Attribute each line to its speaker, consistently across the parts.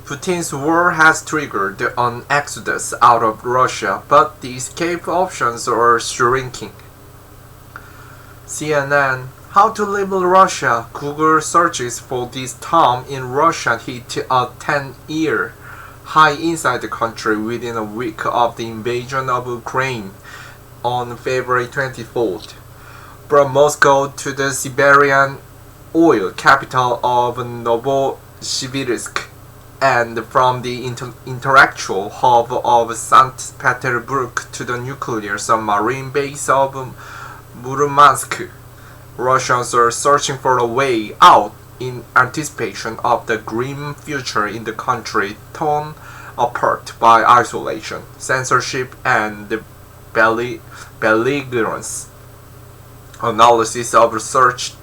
Speaker 1: Putin's war has triggered an exodus out of Russia, but the escape options are shrinking. CNN: How to Label Russia. Google searches for this term in Russia hit a 10-year high inside the country within a week of the invasion of Ukraine on February 24th. From Moscow to the Siberian oil capital of Novosibirsk, and from the intellectual hub of St. Petersburg to the nuclear submarine base of Murmansk, Russians are searching for a way out in anticipation of the grim future in the country torn apart by isolation, censorship, and belligerence. Analysis of research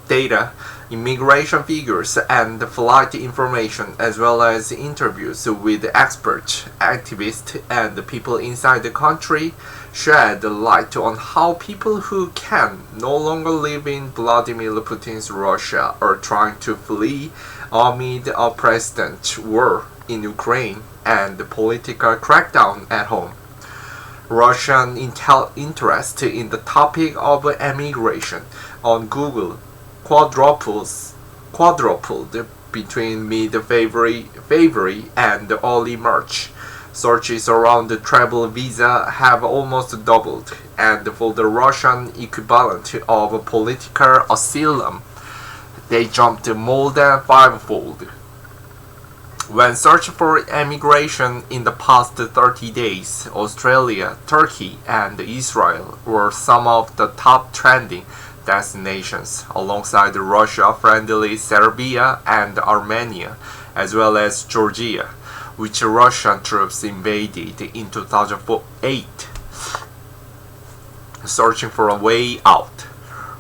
Speaker 1: data, immigration figures, and flight information, as well as interviews with experts, activists, and people inside the country, shed light on how people who can no longer live in Vladimir Putin's Russia are trying to flee amid a president war in Ukraine and the political crackdown at home. Russian interest in the topic of immigration on Google quadrupled between mid-February and early March. Searches around the travel visa have almost doubled, and for the Russian equivalent of political asylum, they jumped more than fivefold. When searching for immigration in the past 30 days, Australia, Turkey, and Israel were some of the top trending destinations, alongside Russia-friendly Serbia and Armenia, as well as Georgia, which Russian troops invaded in 2008. Searching for a way out.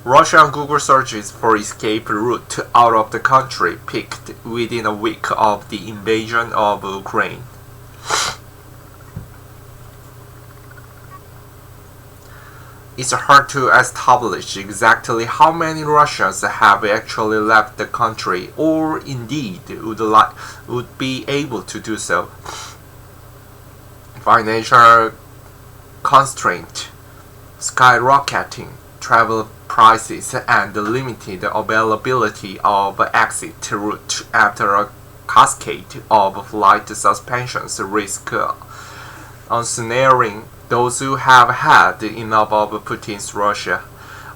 Speaker 1: Russian Google searches for escape route out of the country peaked within a week of the invasion of Ukraine. It's hard to establish exactly how many Russians have actually left the country, or indeed would be able to do so. Financial constraint, skyrocketing travel prices, and limited availability of exit route after a cascade of flight suspensions risk ensnaring those who have had enough of Putin's Russia.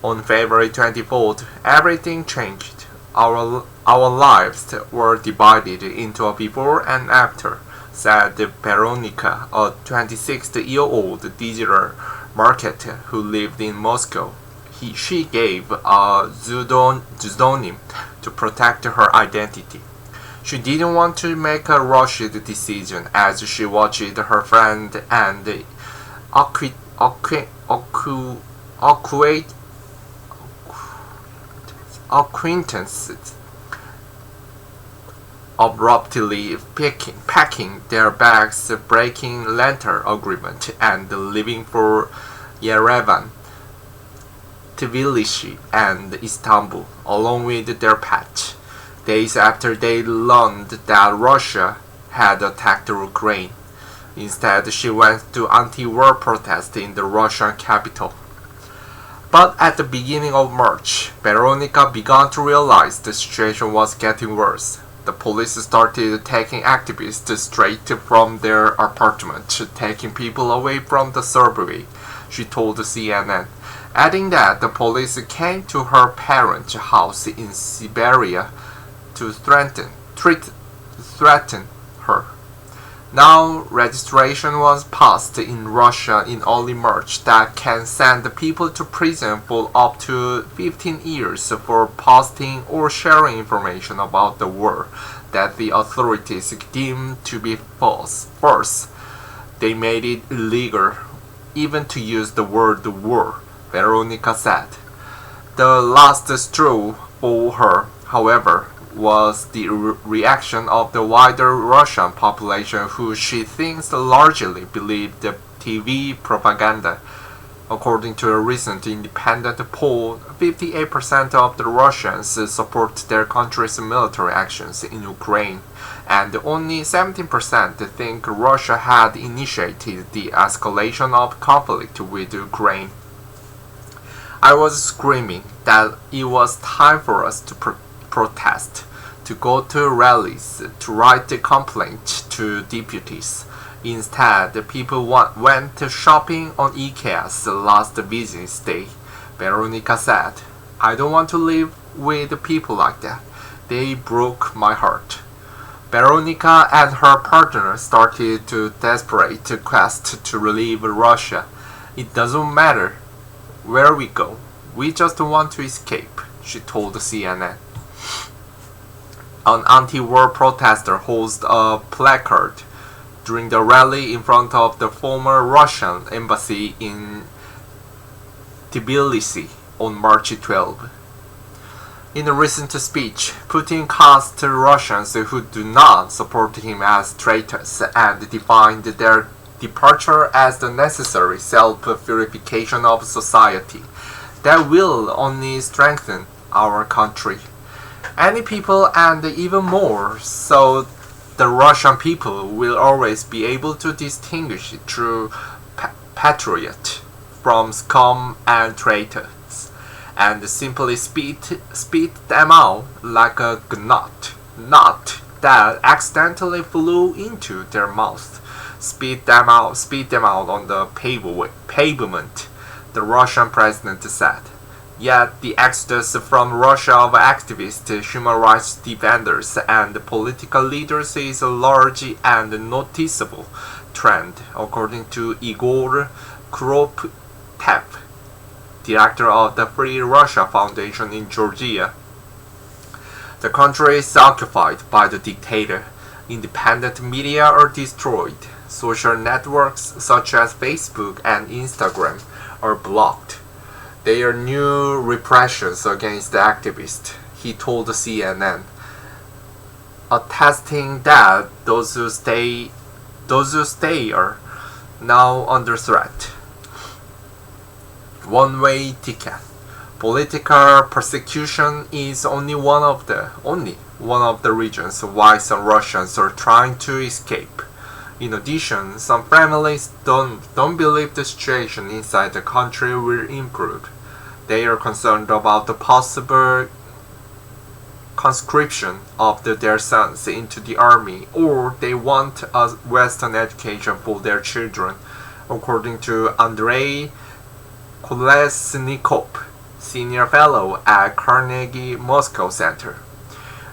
Speaker 1: On February 24th, everything changed. Our lives were divided into a before and after, said Veronica, a 26-year-old digital marketer who lived in Moscow. She gave a pseudonym to protect her identity. She didn't want to make a rushed decision as she watched her friend and acquaintances abruptly packing their bags, breaking lantern agreement, and leaving for Yerevan, Tbilisi, and Istanbul, along with their pet, days after they learned that Russia had attacked Ukraine. Instead, she went to anti-war protests in the Russian capital. But at the beginning of March, Veronica began to realize the situation was getting worse. The police started taking activists straight from their apartment, taking people away from the subway, she told CNN, adding that the police came to her parents' house in Siberia to threaten her. Now, registration was passed in Russia in early March that can send people to prison for up to 15 years for posting or sharing information about the war that the authorities deem to be false. First, they made it illegal even to use the word war, Veronica said. The last straw for her, however, was the reaction of the wider Russian population, who she thinks largely believed the TV propaganda. According to a recent independent poll, 58% of the Russians support their country's military actions in Ukraine, and only 17% think Russia had initiated the escalation of conflict with Ukraine. I was screaming that it was time for us to protest, to go to rallies, to write a complaint to deputies. Instead, people went shopping on IKEA's last business day, Veronica said. I don't want to live with people like that. They broke my heart. Veronica and her partner started a desperate quest to leave Russia. It doesn't matter where we go. We just want to escape, she told CNN. An anti-war protester holds a placard during the rally in front of the former Russian embassy in Tbilisi on March 12. In a recent speech, Putin cast Russians who do not support him as traitors and defined their departure as the necessary self-purification of society that will only strengthen our country. Any people and even more so the Russian people will always be able to distinguish true patriot from scum and traitors, and simply spit them out like a nut that accidentally flew into their mouth. Spit them out on the pavement, the Russian president said. Yet the exodus from Russia of activists, human rights defenders, and political leaders is a large and noticeable trend, according to Igor Croker, director of the Free Russia Foundation in Georgia. The country is occupied by the dictator. Independent media are destroyed. Social networks such as Facebook and Instagram are blocked. They are new repressions against the activists, he told CNN, attesting that those who stay are now under threat. One-way ticket. Political persecution is only one of the reasons why some Russians are trying to escape. In addition, some families don't believe the situation inside the country will improve. They are concerned about the possible conscription of their sons into the army, or they want a Western education for their children, according to Andrei Kolesnikov, senior fellow at Carnegie Moscow Center.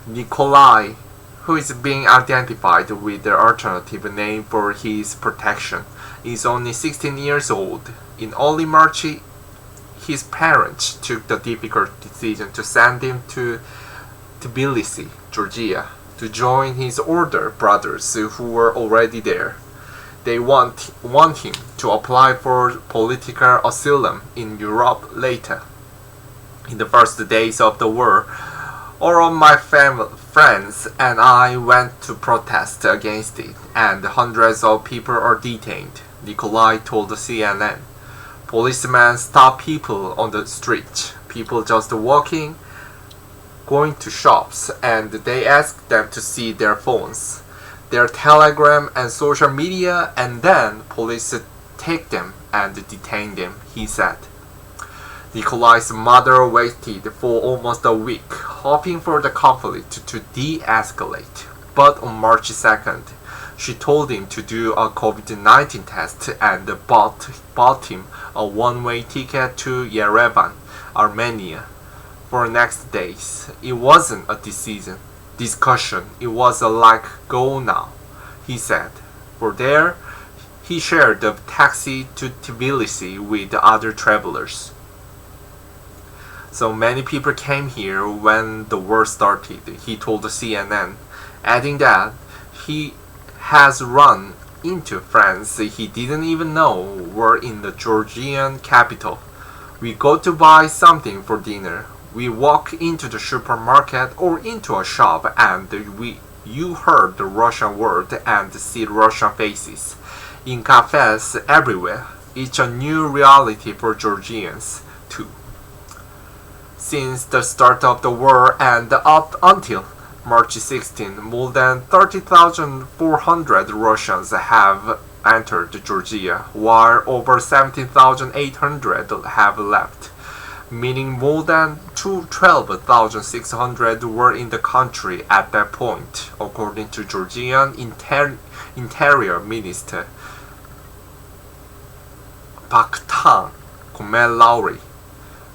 Speaker 1: Nikolai, who is being identified with the alternative name for his protection, is only 16 years old. In early March, his parents took the difficult decision to send him to Tbilisi, Georgia, to join his older brothers who were already there. They want him to apply for political asylum in Europe later. In the first days of the war, all of my friends and I went to protest against it, and hundreds of people are detained, Nikolai told CNN. Policemen stop people on the street, people just walking, going to shops, and they ask them to see their phones, their telegram and social media, and then police take them and detain them, he said. Nikolai's mother waited for almost a week, hoping for the conflict to de-escalate. But on March 2nd, she told him to do a COVID-19 test and bought him a one-way ticket to Yerevan, Armenia, for next days. It wasn't a discussion, it was a like go now, he said. For there, he shared the taxi to Tbilisi with the other travelers. So many people came here when the war started, he told CNN, adding that he has run into friends he didn't even know were in the Georgian capital. We go to buy something for dinner. We walk into the supermarket or into a shop and you heard the Russian word and see Russian faces. In cafes everywhere, it's a new reality for Georgians, too. Since the start of the war and up until March 16, more than 30,400 Russians have entered Georgia, while over 17,800 have left, meaning more than 12,600 were in the country at that point, according to Georgian Interior Minister Bakhtan Komelaury.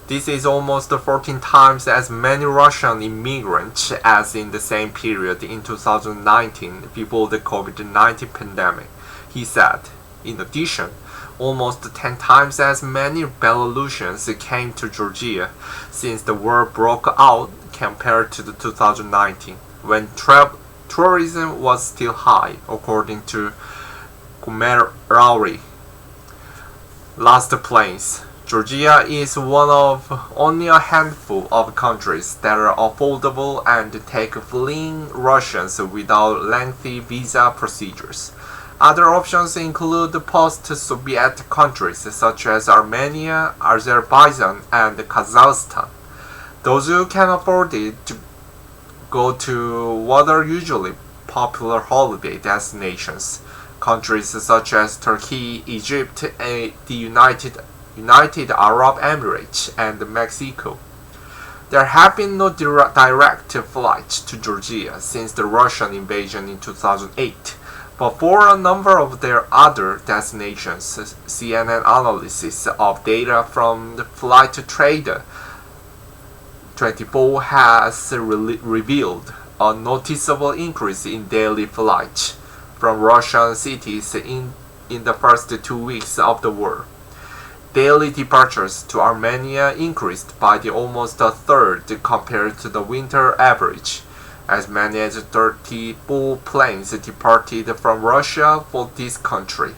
Speaker 1: This is almost 14 times as many Russian immigrants as in the same period in 2019 before the COVID-19 pandemic, he said. In addition, almost 10 times as many Belarusians came to Georgia since the war broke out compared to the 2019, when tourism was still high, according to Komelaury. Last place. Georgia is one of only a handful of countries that are affordable and take fleeing Russians without lengthy visa procedures. Other options include post-Soviet countries such as Armenia, Azerbaijan, and Kazakhstan. Those who can afford it to go to what are usually popular holiday destinations, countries such as Turkey, Egypt, the United Arab Emirates, and Mexico. There have been no direct flights to Georgia since the Russian invasion in 2008, but for a number of their other destinations, CNN analysis of data from the Flight Trader 24 has revealed a noticeable increase in daily flights from Russian cities in the first 2 weeks of the war. Daily departures to Armenia increased by almost a third compared to the winter average. As many as 34 planes departed from Russia for this country,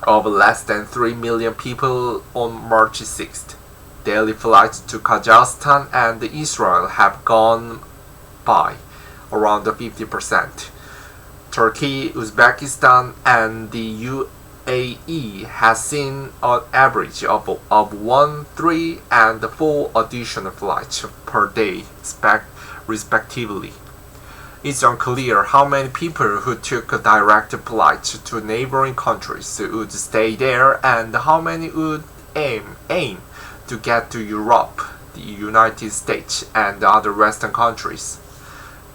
Speaker 1: of less than 3 million people on March 6th. Daily flights to Kazakhstan and Israel have gone by around 50%. Turkey, Uzbekistan, and the UAE has seen an average of 1, 3, and 4 additional flights per day, respectively. It's unclear how many people who took direct flights to neighboring countries would stay there and how many would aim to get to Europe, the United States, and other Western countries.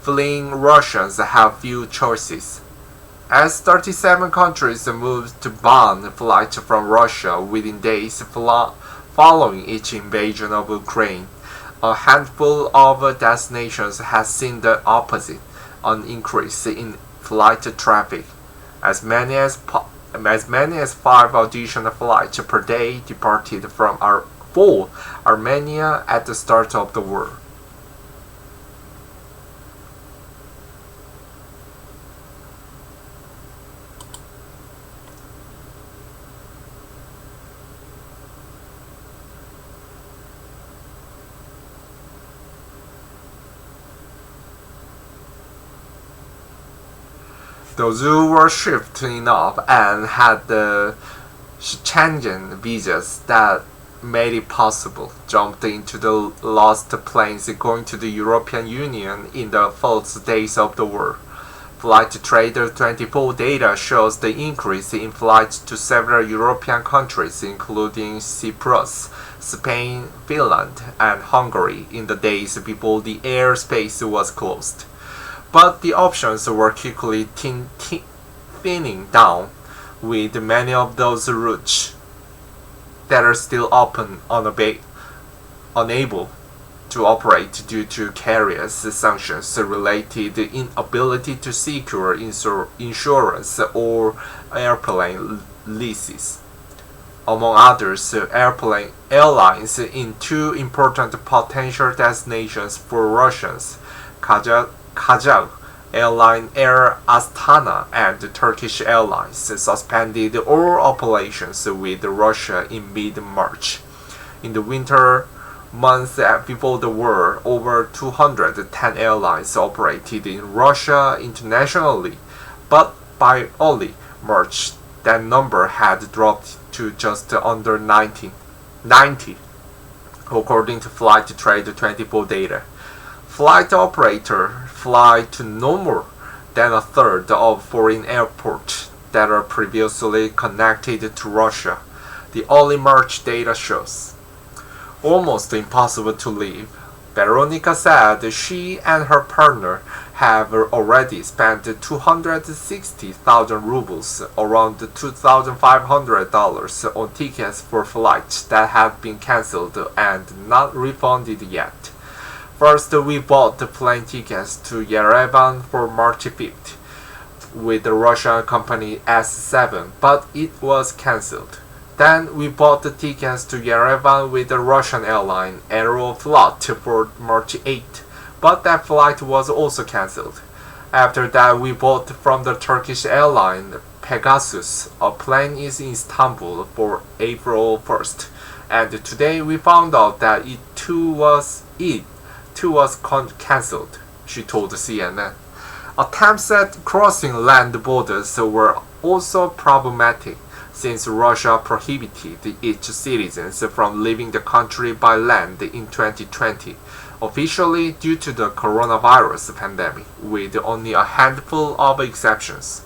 Speaker 1: Fleeing Russians have few choices. As 37 countries moved to ban flights from Russia within days following each invasion of Ukraine, a handful of destinations has seen the opposite, an increase in flight traffic. As many as 5 additional flights per day departed from Armenia at the start of the war. Those who were swift enough and had the Chacon visas that made it possible jumped into the lost planes going to the European Union in the first days of the war. Flight Trader 24 data shows the increase in flights to several European countries including Cyprus, Spain, Finland, and Hungary in the days before the airspace was closed. But the options were quickly thinning down, with many of those routes that are still open unable to operate due to carriers' sanctions-related inability to secure insurance or airplane leases. Among others, airlines in two important potential destinations for Russians, Kazakh airline Air Astana and Turkish Airlines suspended all operations with Russia in mid-March. In the winter months before the war, over 210 airlines operated in Russia internationally, but by early March That number had dropped to just under 90, according to Flight Trade 24 data. Flight operators fly to no more than a third of foreign airports that are previously connected to Russia, the early March data shows. Almost impossible to leave. Veronica said she and her partner have already spent 260,000 rubles, around $2,500, on tickets for flights that have been cancelled and not refunded yet. First, we bought the plane tickets to Yerevan for March 5th with the Russian company S7, but it was cancelled. Then we bought the tickets to Yerevan with the Russian airline Aeroflot for March 8th, but that flight was also cancelled. After that, we bought from the Turkish airline Pegasus a plane in Istanbul for April 1st, and today we found out that it too was cancelled, she told CNN. Attempts at crossing land borders were also problematic, since Russia prohibited its citizens from leaving the country by land in 2020, officially due to the coronavirus pandemic, with only a handful of exceptions.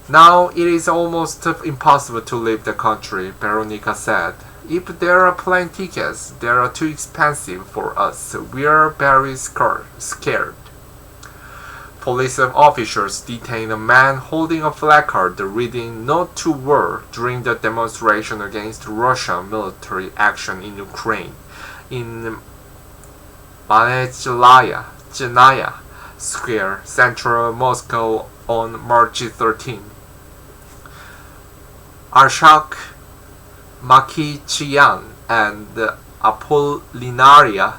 Speaker 1: Now it is almost impossible to leave the country, Veronica said. If there are plane tickets, they are too expensive for us. We are very scared. Police officers detained a man holding a placard reading "No to War" during the demonstration against Russian military action in Ukraine in Manezhlaya Square, central Moscow on March 13. Arshak Makichian and Apollinaria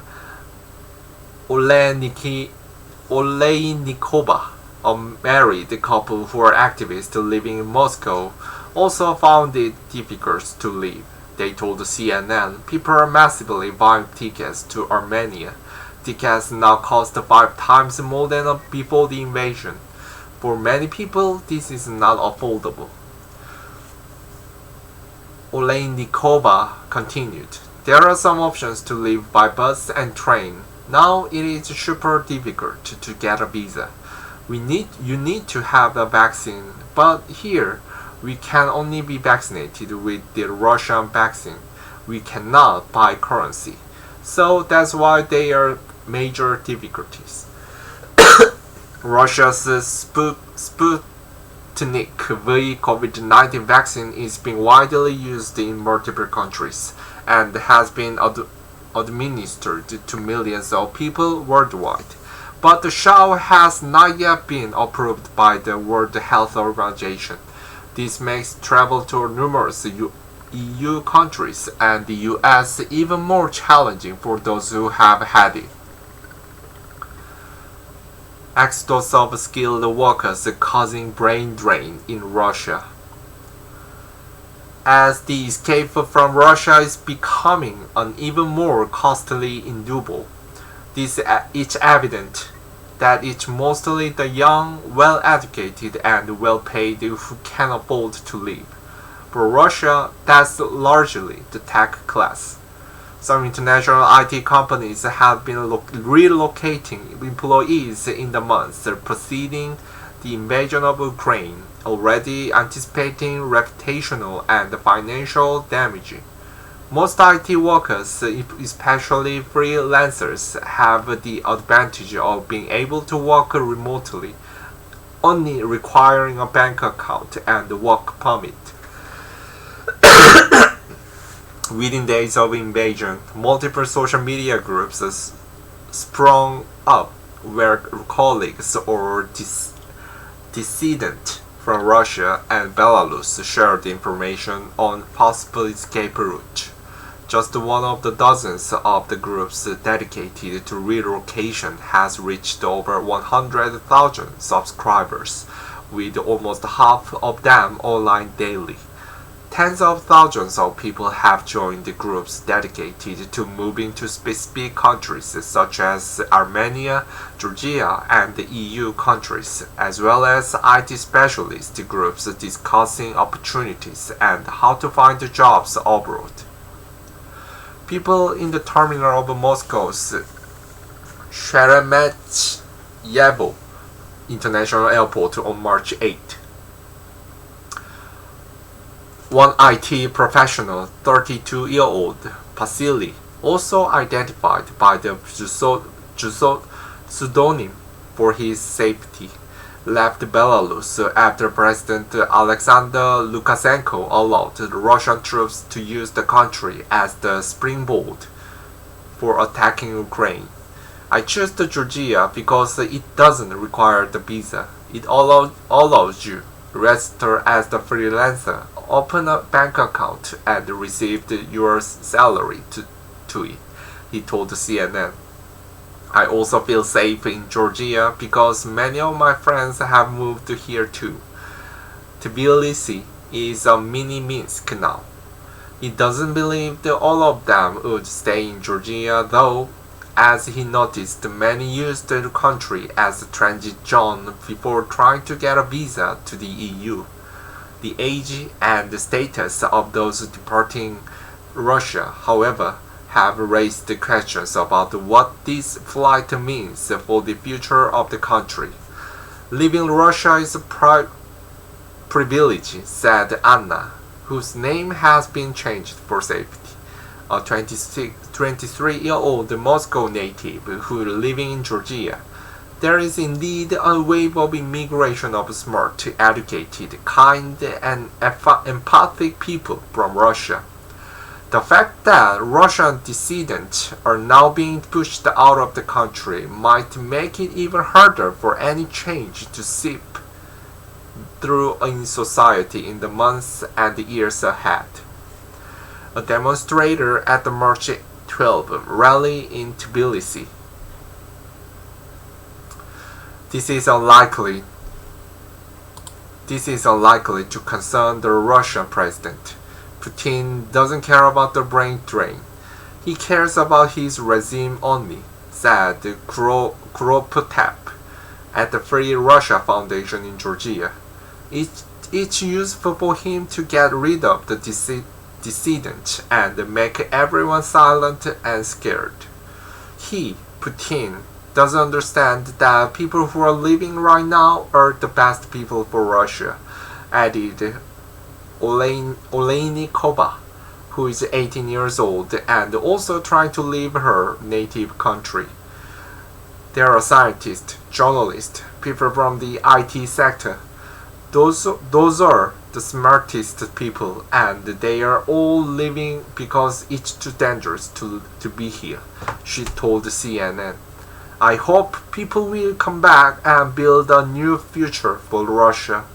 Speaker 1: Oleynikova, a married couple who are activists living in Moscow, also found it difficult to leave. They told CNN people are massively buying tickets to Armenia. Tickets now cost 5 times more than before the invasion. For many people, this is not affordable. Oleynikova continued, there are some options to leave by bus and train. Now it is super difficult to get a visa. You need to have a vaccine, but here we can only be vaccinated with the Russian vaccine. We cannot buy currency. So that's why there are major difficulties. Russia's Sputnik V COVID-19 vaccine is being widely used in multiple countries and has been administered to millions of people worldwide. But the shot has not yet been approved by the World Health Organization. This makes travel to numerous EU countries and the US even more challenging for those who have had it. Exodus of skilled workers causing brain drain in Russia. As the escape from Russia is becoming an even more costly endeavor, it's evident that it's mostly the young, well-educated and well-paid who can afford to leave. For Russia, that's largely the tech class. Some international IT companies have been relocating employees in the months preceding the invasion of Ukraine, already anticipating reputational and financial damage. Most IT workers, especially freelancers, have the advantage of being able to work remotely, only requiring a bank account and work permit. Within days of invasion, multiple social media groups sprung up where colleagues or dissidents from Russia and Belarus shared information on possible escape route. Just one of the dozens of the groups dedicated to relocation has reached over 100,000 subscribers, with almost half of them online daily. Tens of thousands of people have joined the groups dedicated to moving to specific countries such as Armenia, Georgia, and the EU countries, as well as IT specialist groups discussing opportunities and how to find jobs abroad. People in the terminal of Moscow's Sheremetyevo International Airport on March 8. One IT professional, 32-year-old Vasily, also identified by the pseudonym for his safety, left Belarus after President Alexander Lukashenko allowed the Russian troops to use the country as the springboard for attacking Ukraine. I chose Georgia because it doesn't require the visa. It allows you to register as the freelancer, open a bank account, and receive your salary to it, he told CNN. I also feel safe in Georgia because many of my friends have moved here too. Tbilisi is a mini Minsk now. He doesn't believe that all of them would stay in Georgia though, as he noticed many used the country as a transit zone before trying to get a visa to the EU. The age and the status of those departing Russia, however, have raised questions about what this flight means for the future of the country. Leaving Russia is a privilege, said Anna, whose name has been changed for safety. A 23-year-old Moscow native who living in Georgia. There is indeed a wave of immigration of smart, educated, kind, and empathic people from Russia. The fact that Russian dissidents are now being pushed out of the country might make it even harder for any change to seep through in society in the months and years ahead. A demonstrator at the March 12 rally in Tbilisi. This is unlikely to concern the Russian president. Putin doesn't care about the brain drain. He cares about his regime only, said Croker at the Free Russia Foundation in Georgia. It's useful for him to get rid of the dissident and make everyone silent and scared. Putin, doesn't understand that people who are living right now are the best people for Russia, added Oleynikova, who is 18 years old and also trying to leave her native country. There are scientists, journalists, people from the IT sector. Those are the smartest people, and they are all leaving because it's too dangerous to be here, she told CNN. I hope people will come back and build a new future for Russia.